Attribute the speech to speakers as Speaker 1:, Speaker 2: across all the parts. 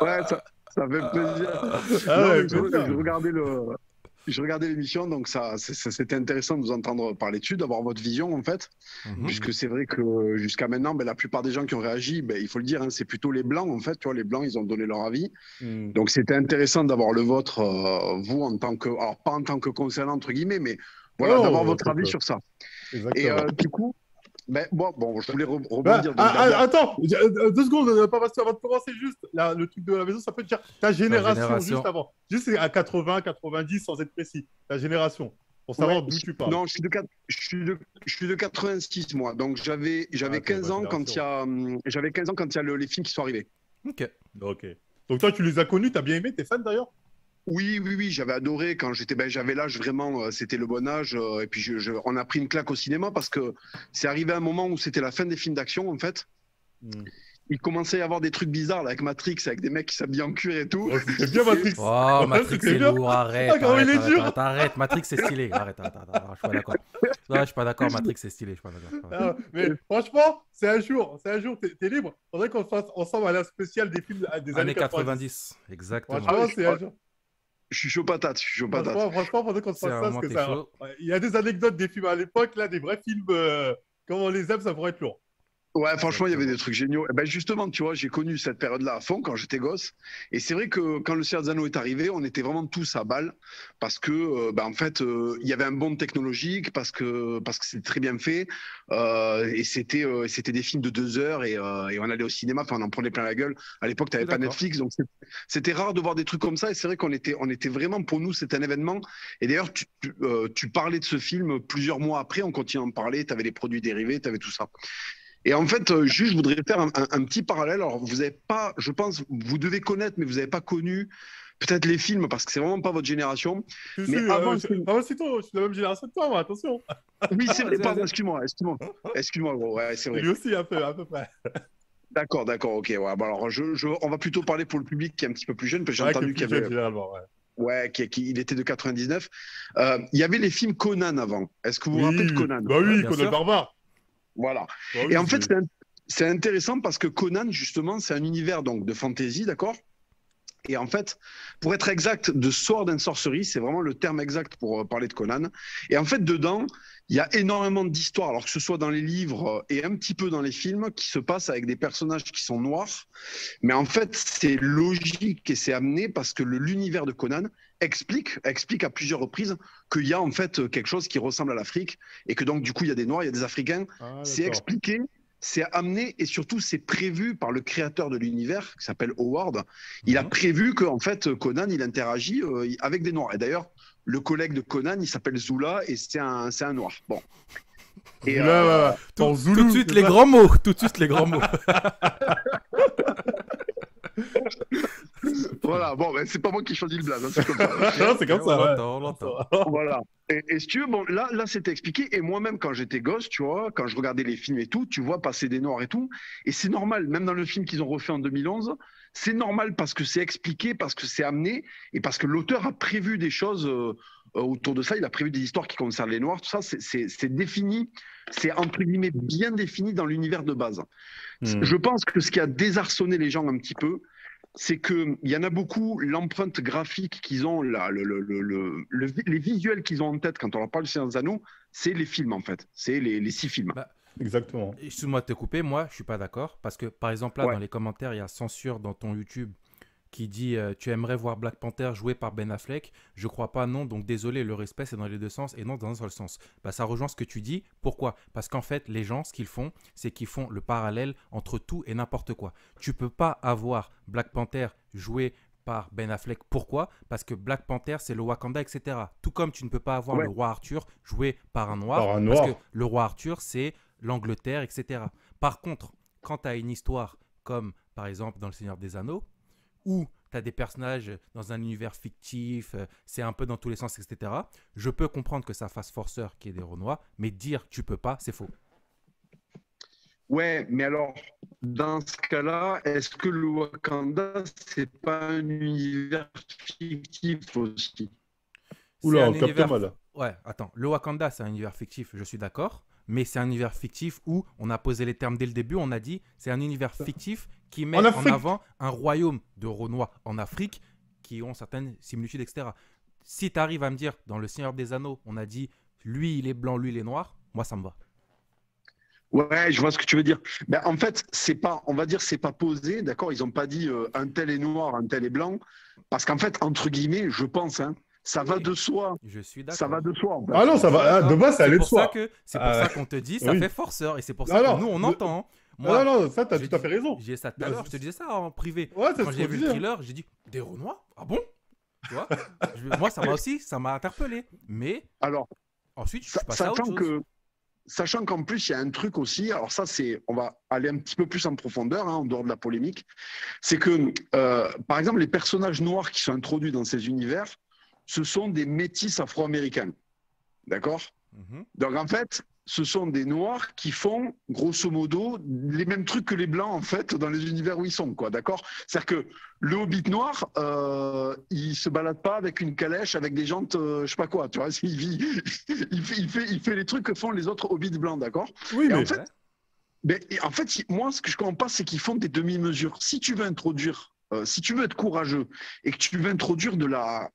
Speaker 1: Ouais, ça fait plaisir.
Speaker 2: Ah
Speaker 1: Non,
Speaker 2: ouais,
Speaker 1: mais
Speaker 2: bien.
Speaker 1: je regardais l'émission, donc c'était intéressant de vous entendre parler dessus, d'avoir votre vision en fait,
Speaker 3: Mhm.
Speaker 1: puisque c'est vrai que jusqu'à maintenant, ben, la plupart des gens qui ont réagi, ben, il faut le dire, hein, c'est plutôt les blancs en fait. Tu vois, les blancs, ils ont donné leur avis.
Speaker 2: Hmm.
Speaker 1: Donc c'était intéressant d'avoir le vôtre, vous en tant que, alors pas en tant que concernant entre guillemets, mais voilà, d'avoir
Speaker 2: Oh,
Speaker 1: votre avis sur ça. Et
Speaker 2: exactement.
Speaker 1: du coup, ben, bon, je voulais
Speaker 2: Bah,
Speaker 1: rebondir. Donc d'abord,
Speaker 2: attends, 2 secondes, on n'a pas passé avant de commencer juste. Là, le truc de la maison, ça peut te dire ta
Speaker 3: La
Speaker 2: génération juste
Speaker 3: génération.
Speaker 2: avant. Juste à 80, 90 sans être précis. Ta génération. Pour
Speaker 1: ouais,
Speaker 2: savoir d'où tu parles.
Speaker 1: non, je suis de 86 moi, donc
Speaker 2: Ah,
Speaker 1: j'avais
Speaker 2: t'es
Speaker 1: 15
Speaker 2: ma
Speaker 1: ans quand il y
Speaker 2: génération.
Speaker 1: a, j'avais 15 ans quand il y a les films qui sont arrivés.
Speaker 3: Ok.
Speaker 2: Ok. Donc toi, tu les as connus, t'as bien aimé, t'es fan d'ailleurs?
Speaker 1: Oui, j'avais adoré quand j'étais, ben, j'avais l'âge vraiment, c'était le bon âge, et puis on a pris une claque au cinéma parce que c'est arrivé un moment où c'était la fin des films d'action en fait.
Speaker 2: Hmm.
Speaker 1: Il commençait à y avoir des trucs bizarres là, avec Matrix, avec des mecs qui s'habillent en cuir et tout.
Speaker 2: Oh, c'était bien Matrix.
Speaker 3: Oh,
Speaker 2: Ouais,
Speaker 3: Matrix,
Speaker 2: c'était
Speaker 3: c'est
Speaker 2: bien.
Speaker 3: lourd.
Speaker 2: Ah,
Speaker 3: Arrête,
Speaker 2: comment il
Speaker 3: arrête,
Speaker 2: est
Speaker 3: arrête,
Speaker 2: dur.
Speaker 3: arrête, arrête. Matrix, c'est stylé. Arrête, arrête, arrête, arrête. Je suis pas d'accord. Non, je suis pas d'accord. Matrix, c'est stylé. Je suis pas d'accord. Je suis pas d'accord.
Speaker 2: Ah, mais franchement, c'est un jour, t'es libre. Faudrait qu'on fasse ensemble à la spéciale des films des années
Speaker 3: Années
Speaker 2: 90.
Speaker 3: 90. Exactement.
Speaker 1: Ah,
Speaker 2: Franchement, c'est un jour.
Speaker 1: je suis chaud patate, je suis chaud patate.
Speaker 2: Franchement, faudrait qu'on se
Speaker 3: C'est
Speaker 2: fasse
Speaker 3: un
Speaker 2: ça parce
Speaker 3: moment,
Speaker 2: que
Speaker 3: t'es
Speaker 2: ça.
Speaker 3: chaud.
Speaker 2: Ouais, il y a des anecdotes des films à l'époque, là, des vrais films, comme on les aime, ça pourrait être lourd.
Speaker 1: Ouais, franchement, il y avait des
Speaker 3: Exactement.
Speaker 1: trucs géniaux. Eh ben justement, tu vois, j'ai connu cette période-là à fond quand j'étais gosse. Et c'est vrai que quand le Seigneur des Anneaux est arrivé, on était vraiment tous à balle parce que, ben, en fait, il y avait un bond technologique, parce que c'était très bien fait. C'était des films de 2 heures et on allait au cinéma, enfin, on en prenait plein la gueule. À l'époque, tu
Speaker 3: Je suis
Speaker 1: n'avais pas
Speaker 3: d'accord.
Speaker 1: Netflix, donc c'était rare de voir des trucs comme ça. Et c'est vrai qu'on était vraiment, pour nous, c'était un événement. Et d'ailleurs, tu parlais de ce film plusieurs mois après, on continuait à en parler. Tu avais les produits dérivés, tu avais tout ça. Et en fait, juste, je voudrais faire un petit parallèle. Alors, vous n'avez pas, je pense, vous devez connaître, mais vous n'avez pas connu peut-être les films parce que c'est vraiment pas votre génération.
Speaker 2: Si, si,
Speaker 1: Mais avant le film,
Speaker 2: ah, ouais, c'est toi, je suis de la même génération que toi, moi, attention.
Speaker 1: oui, c'est vrai,
Speaker 3: Vas-y,
Speaker 1: pardon,
Speaker 3: vas-y.
Speaker 1: excuse-moi, gros, ouais, c'est
Speaker 2: Et
Speaker 1: vrai.
Speaker 2: lui aussi, un peu, à peu près.
Speaker 1: D'accord, ok, ouais. Bon, alors, on va plutôt parler pour le public qui est un petit peu plus jeune, parce que j'ai
Speaker 2: Ouais, qui est
Speaker 1: entendu
Speaker 2: plus
Speaker 1: qu'il y
Speaker 2: jeune,
Speaker 1: avait,
Speaker 2: généralement, ouais.
Speaker 1: ouais, il était de 99. Il y avait les films Conan avant. Est-ce que vous vous rappelez de
Speaker 2: Oui,
Speaker 1: Conan?
Speaker 2: bah
Speaker 3: Ouais,
Speaker 2: oui,
Speaker 3: bien
Speaker 2: Conan le
Speaker 3: sûr.
Speaker 2: Barbare.
Speaker 1: Voilà.
Speaker 2: Bah
Speaker 1: Et
Speaker 2: oui,
Speaker 1: en fait, c'est intéressant parce que Conan, justement, c'est un univers donc de fantasy, d'accord? Et en fait, pour être exact, de Sword and Sorcery, c'est vraiment le terme exact pour parler de Conan. Et en fait, dedans, il y a énormément d'histoires, alors que ce soit dans les livres et un petit peu dans les films, qui se passent avec des personnages qui sont noirs. Mais en fait, c'est logique et c'est amené parce que l'univers de Conan explique à plusieurs reprises qu'il y a en fait quelque chose qui ressemble à l'Afrique et que donc du coup il y a des Noirs, il y a des Africains.
Speaker 2: Ah,
Speaker 1: C'est
Speaker 2: d'accord.
Speaker 1: expliqué, c'est amené et surtout c'est prévu par le créateur de l'univers qui s'appelle Howard. Il a
Speaker 3: Mhm.
Speaker 1: prévu que en fait Conan il interagit avec des Noirs. Et d'ailleurs le collègue de Conan il s'appelle Zula et c'est un Noir. Bon. Et
Speaker 2: Zoula,
Speaker 3: Tout,
Speaker 2: en
Speaker 3: tout de
Speaker 2: Zoulou,
Speaker 3: suite,
Speaker 2: c'est
Speaker 3: les
Speaker 2: ça?
Speaker 3: grands mots. Tout de suite, les grands mots.
Speaker 1: voilà, bon, ben, c'est pas moi qui choisis le blaze, hein, c'est comme ça.
Speaker 3: Ok,
Speaker 2: Non, c'est
Speaker 3: ok,
Speaker 2: comme
Speaker 3: on
Speaker 2: ça, ouais.
Speaker 3: l'entend, on l'entend.
Speaker 1: Voilà. Et si tu veux, bon, là c'était expliqué. Et moi-même, quand j'étais gosse, tu vois, quand je regardais les films et tout, tu vois passer des noirs et tout. Et c'est normal, même dans le film qu'ils ont refait en 2011, c'est normal parce que c'est expliqué, parce que c'est amené et parce que l'auteur a prévu des choses autour de ça. Il a prévu des histoires qui concernent les noirs. Tout ça, c'est défini, c'est entre guillemets bien défini dans l'univers de base.
Speaker 2: Hmm.
Speaker 1: Je pense que ce qui a désarçonné les gens un petit peu, c'est qu'il y en a beaucoup, l'empreinte graphique qu'ils ont, là, les visuels qu'ils ont en tête quand on leur parle de Seigneur des Anneaux, c'est les films en fait, c'est les 6 films.
Speaker 3: Bah,
Speaker 2: Exactement.
Speaker 3: excuse-moi de te couper, moi, je suis pas d'accord. Parce que, par exemple, là,
Speaker 1: Ouais.
Speaker 3: dans les commentaires, il y a censure dans ton YouTube qui dit tu aimerais voir Black Panther joué par Ben Affleck. Je crois pas, non. Donc, désolé, le respect, c'est dans les deux sens et non dans un seul sens. Bah, ça rejoint ce que tu dis. Pourquoi? Parce qu'en fait, les gens, ce qu'ils font, c'est qu'ils font le parallèle entre tout et n'importe quoi. Tu peux pas avoir Black Panther joué par Ben Affleck. Pourquoi? Parce que Black Panther, c'est le Wakanda, etc. Tout comme tu ne peux pas avoir
Speaker 1: Ouais.
Speaker 3: le roi Arthur joué par un noir,
Speaker 2: Par un
Speaker 3: parce que
Speaker 2: noir.
Speaker 3: le roi Arthur, c'est l'Angleterre, etc. Par contre, quand tu as une histoire comme, par exemple, dans Le Seigneur des Anneaux, où tu as des personnages dans un univers fictif, c'est un peu dans tous les sens, etc., je peux comprendre que ça fasse forceur qu'il y ait des Renois, mais dire que tu peux pas, c'est faux.
Speaker 1: Ouais, mais alors, dans ce cas-là, est-ce que le Wakanda, c'est pas un univers fictif aussi?
Speaker 3: C'est
Speaker 2: Oula,
Speaker 3: un
Speaker 2: on capte
Speaker 3: univers...
Speaker 2: mal.
Speaker 3: Ouais, attends, le Wakanda, c'est un univers fictif, je suis d'accord, mais c'est un univers fictif où on a posé les termes dès le début, on a dit c'est un univers fictif qui met
Speaker 2: En
Speaker 3: en
Speaker 2: Afrique.
Speaker 3: avant un royaume de Renois en Afrique qui ont certaines similitudes, etc. Si tu arrives à me dire, dans Le Seigneur des Anneaux, on a dit, lui il est blanc, lui il est noir, moi ça me va.
Speaker 1: Ouais, je vois ce que tu veux dire. Ben, en fait, c'est pas, on va dire, c'est pas posé, d'accord? Ils ont pas dit un tel est noir, un tel est blanc, parce qu'en fait, entre guillemets, je pense, hein, ça va
Speaker 3: Oui,
Speaker 1: de soi.
Speaker 3: je suis
Speaker 1: Ça va
Speaker 3: d'accord.
Speaker 1: de soi, en
Speaker 2: Ah
Speaker 1: fait.
Speaker 2: non,
Speaker 3: Je
Speaker 2: ça
Speaker 3: suis
Speaker 2: va. De
Speaker 3: d'accord.
Speaker 2: base, ça
Speaker 3: C'est
Speaker 2: allait de
Speaker 3: pour ça
Speaker 2: soi.
Speaker 3: que c'est pour
Speaker 2: Ah,
Speaker 3: ça qu'on te dit, ça
Speaker 2: oui.
Speaker 3: fait forceur. Et c'est pour
Speaker 2: Non,
Speaker 3: ça que
Speaker 2: non.
Speaker 3: nous, on entend. Hein.
Speaker 2: Non,
Speaker 3: Moi,
Speaker 2: non, ça, t'as
Speaker 3: j'ai
Speaker 2: tout à
Speaker 3: dit,
Speaker 2: fait raison.
Speaker 3: j'ai dit ça tout à l'heure, je te disais ça en privé.
Speaker 2: Ouais, c'est
Speaker 3: Quand
Speaker 2: ce
Speaker 3: j'ai
Speaker 2: qu'on
Speaker 3: vu le
Speaker 2: disait.
Speaker 3: thriller, j'ai dit, des Renois? Ah bon? Tu vois? Moi, ça m'a aussi, ça m'a interpellé. Mais
Speaker 1: Alors,
Speaker 3: ensuite, je suis passé à autre
Speaker 1: sachant
Speaker 3: chose.
Speaker 1: que, sachant qu'en plus, il y a un truc aussi, alors ça, c'est, on va aller un petit peu plus en profondeur, hein, en dehors de la polémique, c'est que, par exemple, les personnages noirs qui sont introduits dans ces univers, ce sont des métis afro-américains. D'accord?
Speaker 3: Mhm.
Speaker 1: Donc, en fait, ce sont des noirs qui font, grosso modo, les mêmes trucs que les blancs, en fait, dans les univers où ils sont, quoi. D'accord? C'est-à-dire que le hobbit noir, il se balade pas avec une calèche, avec des jantes, je sais pas quoi, tu vois? Il fait les trucs que font les autres hobbits blancs, d'accord?
Speaker 2: Oui,
Speaker 1: Et en
Speaker 2: mais.
Speaker 1: fait,
Speaker 3: Ouais.
Speaker 1: en fait, moi, ce que je comprends pas, c'est qu'ils font des demi-mesures. Si tu veux introduire, si tu veux être courageux et que tu veux introduire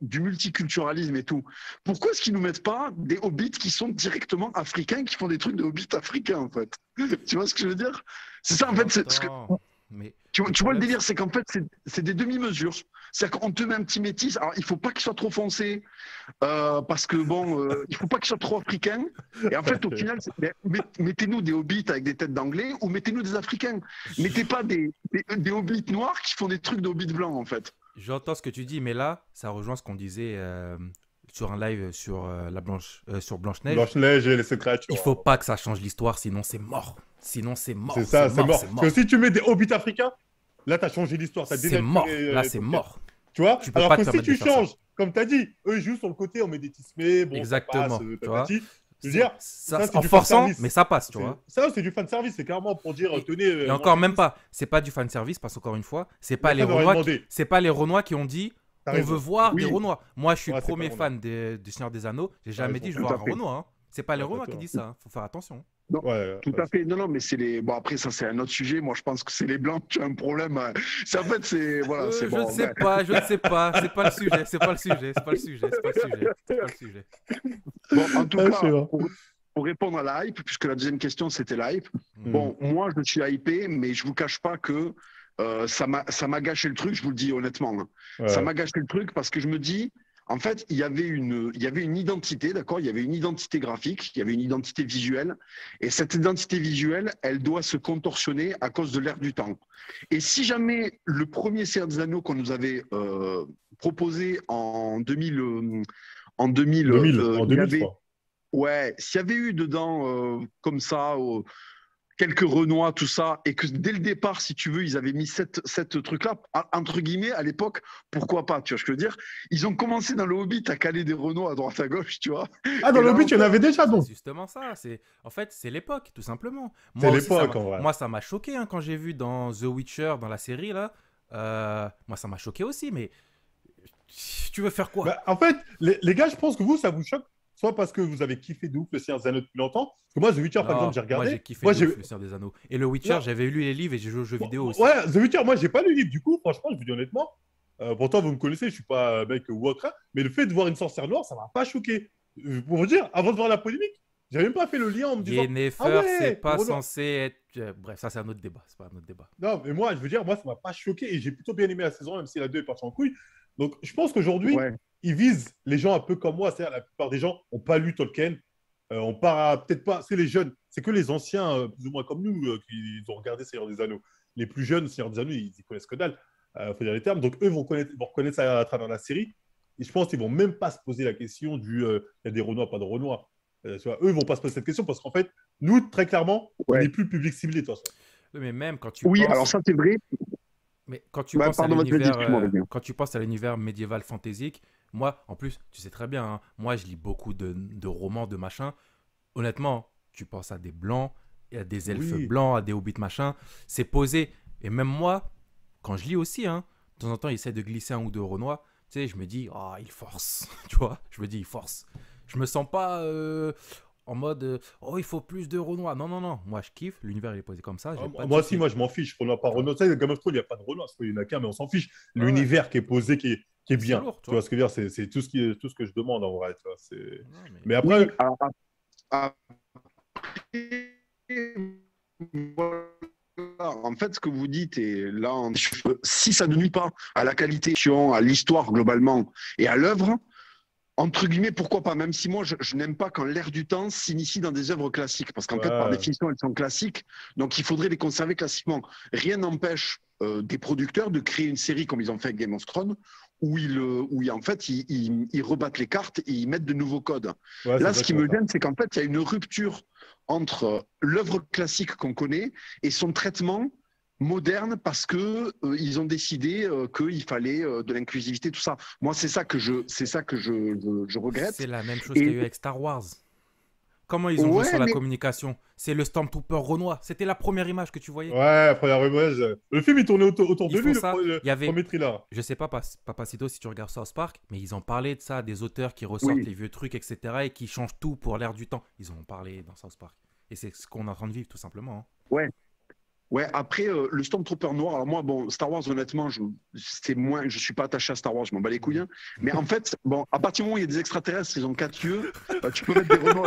Speaker 1: du multiculturalisme et tout, pourquoi est-ce qu'ils nous mettent pas des hobbits qui sont directement africains, qui font des trucs de hobbits africains, en fait? Tu vois ce que je veux dire? C'est ça, en fait.
Speaker 3: J'entends. Mais
Speaker 1: Tu
Speaker 3: le
Speaker 1: vois le
Speaker 3: problème,
Speaker 1: délire, c'est qu'en fait, c'est des demi-mesures. C'est-à-dire qu'on te met un petit métis. Alors, il faut pas qu'il soit trop foncé, parce que bon, il faut pas qu'il soit trop africain. Et en fait, au final, mettez-nous des hobbits avec des têtes d'anglais ou mettez-nous des africains. Mettez pas des hobbits noirs qui font des trucs de hobbits blancs, en fait.
Speaker 3: j'entends ce que tu dis, mais là, ça rejoint ce qu'on disait sur un live sur sur Blanche-Neige.
Speaker 2: Blanche-Neige et les sept créatures.
Speaker 3: Il faut pas que ça change l'histoire, sinon c'est mort. Sinon c'est mort.
Speaker 2: C'est ça, c'est mort.
Speaker 3: C'est
Speaker 2: Parce que si tu mets des hobbits africains, là, t'as changé l'histoire. T'as
Speaker 3: C'est mort.
Speaker 2: dénaturé,
Speaker 3: Là, c'est
Speaker 2: Tolkien.
Speaker 3: mort.
Speaker 2: Tu vois?
Speaker 3: Tu peux
Speaker 2: Alors
Speaker 3: pas
Speaker 2: que
Speaker 3: te
Speaker 2: si
Speaker 3: permettre
Speaker 2: tu
Speaker 3: de faire ça.
Speaker 2: changes, comme t'as dit, eux, ils jouent sur le côté, on met des tismés, bon,
Speaker 3: Exactement,
Speaker 2: ça passe,
Speaker 3: tu vois.
Speaker 2: tatati. Je veux dire,
Speaker 3: Ça,
Speaker 2: c'est
Speaker 3: en
Speaker 2: du
Speaker 3: forçant,
Speaker 2: fanservice.
Speaker 3: mais ça passe, tu vois.
Speaker 2: Ça, c'est du fan service. C'est clairement pour dire, tenez.
Speaker 3: Et
Speaker 2: moi,
Speaker 3: encore
Speaker 2: je
Speaker 3: même
Speaker 2: pousse.
Speaker 3: pas. C'est pas du fan service parce qu'encore une fois, c'est pas les
Speaker 2: Personne n'aurait
Speaker 3: Renois.
Speaker 2: demandé.
Speaker 3: C'est pas les Renois qui ont dit.
Speaker 2: T'as
Speaker 3: On
Speaker 2: raison.
Speaker 3: veut voir
Speaker 1: Oui.
Speaker 3: des Renois. Moi, je suis
Speaker 2: Ouais,
Speaker 3: le
Speaker 2: c'est
Speaker 3: premier
Speaker 2: pas
Speaker 3: fan du Seigneur des Anneaux. J'ai jamais
Speaker 2: raison.
Speaker 3: dit je
Speaker 1: Tout
Speaker 3: veux
Speaker 1: à
Speaker 3: voir un
Speaker 1: fait.
Speaker 3: Renoir. Hein. C'est pas les
Speaker 2: Ouais,
Speaker 3: Renois
Speaker 2: t'as
Speaker 3: qui
Speaker 2: tort.
Speaker 3: disent ça. Hein. Faut faire attention.
Speaker 1: Non,
Speaker 2: Ouais,
Speaker 1: tout à fait. Non, non, mais c'est les. Bon, après, ça, c'est un autre sujet. Moi, je pense que c'est les blancs qui ont un problème. En fait, c'est. Voilà, c'est
Speaker 3: Je
Speaker 1: bon.
Speaker 3: ne sais
Speaker 1: ouais.
Speaker 3: pas. Je ne sais pas. C'est pas le sujet. C'est pas le sujet. C'est pas le sujet. C'est pas le sujet. C'est pas le sujet.
Speaker 1: Bon, en tout
Speaker 2: Ouais,
Speaker 1: cas,
Speaker 2: je sais pas.
Speaker 1: pour répondre à la hype, puisque la deuxième question, c'était la hype.
Speaker 3: Mm.
Speaker 1: Bon, moi, je suis hypé, mais je vous cache pas que ça m'a gâché le truc, je vous le dis honnêtement. Hein.
Speaker 2: Ouais.
Speaker 1: Ça m'a gâché le truc parce que je me dis, en fait, il y avait une identité, d'accord? Il y avait une identité graphique, il y avait une identité visuelle. Et cette identité visuelle, elle doit se contorsionner à cause de l'ère du temps. Et si jamais le premier Seigneur des Anneaux qu'on nous avait proposé en 2000, en 2000,
Speaker 2: 2000,
Speaker 1: il
Speaker 2: en
Speaker 1: y
Speaker 2: 2000, je
Speaker 1: avait,
Speaker 2: crois.
Speaker 1: ouais, s'il y avait eu dedans, comme ça, quelques Renois, tout ça, et que dès le départ, si tu veux, ils avaient mis cette truc-là, entre guillemets, à l'époque, pourquoi pas, tu vois ce que je veux dire? Ils ont commencé dans le Hobbit à caler des Renois à droite à gauche, tu vois.
Speaker 2: Ah, dans
Speaker 1: Et
Speaker 2: le
Speaker 1: là,
Speaker 2: Hobbit, il y en avait déjà,
Speaker 3: C'est
Speaker 2: donc.
Speaker 3: justement ça. En fait, c'est l'époque, tout simplement.
Speaker 2: C'est
Speaker 3: Moi aussi,
Speaker 2: l'époque, en vrai.
Speaker 3: moi, ça m'a choqué hein, quand j'ai vu dans The Witcher, dans la série là. Moi, ça m'a choqué aussi, mais tu veux faire quoi?
Speaker 2: Bah, en fait, les gars, je pense que vous, ça vous choque, soit parce que vous avez kiffé de ouf le Seigneur des Anneaux depuis longtemps. Parce que moi, The Witcher, par
Speaker 3: Non,
Speaker 2: exemple, j'ai
Speaker 3: moi,
Speaker 2: regardé.
Speaker 3: j'ai kiffé
Speaker 2: Moi,
Speaker 3: de ouf, le Seigneur des Anneaux. Et le Witcher,
Speaker 2: Non.
Speaker 3: j'avais lu les livres et j'ai joué aux jeux vidéo aussi.
Speaker 2: Ouais, The Witcher, moi, j'ai pas lu le livre. Du coup, franchement, je vous dis honnêtement, pourtant, vous me connaissez, je suis pas un mec ou autre, hein, mais le fait de voir une sorcière noire, ça m'a pas choqué. Pour vous dire, avant de voir la polémique, j'avais même pas fait le lien en me disant.
Speaker 3: Yennefer,
Speaker 2: Ah ouais,
Speaker 3: c'est pas
Speaker 2: Renoir.
Speaker 3: censé être. Bref, ça, c'est un autre débat. C'est pas un autre débat.
Speaker 2: Non, mais moi, je veux dire, moi, ça m'a pas choqué et j'ai plutôt bien aimé la saison, même si la 2 est partie en couille. Donc, je pense qu'aujourd'hui,
Speaker 1: Ouais.
Speaker 2: ils visent les gens un peu comme moi, c'est-à-dire la plupart des gens n'ont pas lu Tolkien. On part peut-être pas, c'est les jeunes, c'est que les anciens, plus ou moins comme nous, qui ont regardé Seigneur des Anneaux. Les plus jeunes, Seigneur des Anneaux, ils connaissent que dalle, faut dire les termes. Donc, eux vont reconnaître ça à travers la série. Et je pense qu'ils vont même pas se poser la question du il y a des Renois, pas de Renois. Tu vois, eux, ils vont pas se poser cette question parce qu'en fait, nous, très clairement, on
Speaker 1: Ouais.
Speaker 2: n'est plus le public ciblé, de toute façon.
Speaker 3: Oui, mais même quand tu
Speaker 1: Oui,
Speaker 3: penses.
Speaker 1: alors ça, c'est vrai.
Speaker 3: Mais quand tu
Speaker 1: Ouais,
Speaker 3: penses à
Speaker 1: pardon, vas-y,
Speaker 3: l'univers,
Speaker 1: excuse-moi, vas-y.
Speaker 3: quand tu penses à l'univers médiéval fantaisique, moi, en plus, tu sais très bien, hein, moi, je lis beaucoup de romans, de machins. Honnêtement, tu penses à des blancs, à des elfes
Speaker 2: Oui.
Speaker 3: blancs, à des hobbits machins. C'est posé. Et même moi, quand je lis aussi, hein, de temps en temps, il essaie de glisser un ou deux Renois. Tu sais, je me dis, ah, il force. Tu vois, je me dis, il force. Je me sens pas en mode oh, il faut plus de Renoir. Non, non, non. Moi, je kiffe. L'univers, il est posé comme ça.
Speaker 2: Moi aussi, moi, je m'en fiche. Renoir par Renoir. Ça, Game of Thrones, il n'y a pas de Renoir. Il y en a qu'un, mais on s'en fiche. L'univers qui est posé, qui est bien.
Speaker 3: lourd,
Speaker 2: tu vois ce que je veux dire? C'est tout ce que je demande en vrai. Tu vois,
Speaker 3: Non,
Speaker 2: mais après.
Speaker 1: Oui, voilà. En fait, ce que vous dites, et là, si ça ne nuit pas à la qualité, à l'histoire globalement et à l'œuvre, entre guillemets, pourquoi pas? Même si moi, je n'aime pas quand l'air du temps s'initie dans des œuvres classiques, parce qu'en fait, par définition, elles sont classiques, donc il faudrait les conserver classiquement. Rien n'empêche des producteurs de créer une série comme ils ont fait avec Game of Thrones, où en fait, ils rebattent les cartes et ils mettent de nouveaux codes. Là, ce qui me gêne, c'est qu'en fait, il y a une rupture entre l'œuvre classique qu'on connaît et son traitement moderne parce que ils ont décidé qu'il fallait de l'inclusivité, tout ça. Moi, c'est ça que je regrette.
Speaker 3: c'est la même chose qu'il y a eu avec Star Wars. Comment ils ont joué sur la communication? C'est le Stormtrooper Renoir. C'était la première image que tu voyais.
Speaker 2: Ouais, première image. Le film, il tournait autour de lui,
Speaker 3: il y avait...
Speaker 2: premier thriller.
Speaker 3: Je sais pas, Papacito, si tu regardes South Park, mais ils ont parlé de ça, des auteurs qui ressortent les vieux trucs, etc. et qui changent tout pour l'air du temps. Ils en ont parlé dans South Park. Et c'est ce qu'on est en train de vivre, tout simplement. Hein.
Speaker 1: Ouais. Ouais, après, le Stormtrooper noir, alors moi, bon, Star Wars, honnêtement, je suis pas attaché à Star Wars, je m'en bats les couilles. Hein. Mais en fait, bon, à partir du moment où il y a des extraterrestres, ils ont 4 yeux, tu peux mettre des Renault.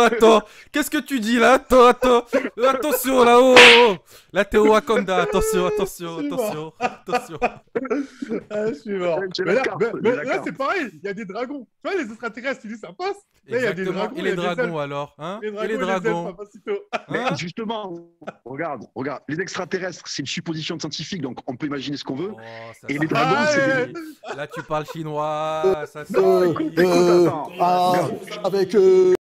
Speaker 3: Attends, qu'est-ce que tu dis là? Attends. Attention là-haut. Là, t'es au Wakanda. Attention.
Speaker 2: Ah, je suis mort. Mais là, c'est pareil, il y a des dragons. Tu vois, les extraterrestres, tu dis ça passe. Là, il y a des dragons.
Speaker 3: Et les dragons alors, hein?
Speaker 2: Les dragons.
Speaker 1: Mais justement, regarde, les extraterrestres, c'est une supposition scientifique, donc on peut imaginer ce qu'on veut. Et les dragons, c'est
Speaker 3: Là, tu parles chinois. Ça
Speaker 1: écoute, attends.
Speaker 4: Avec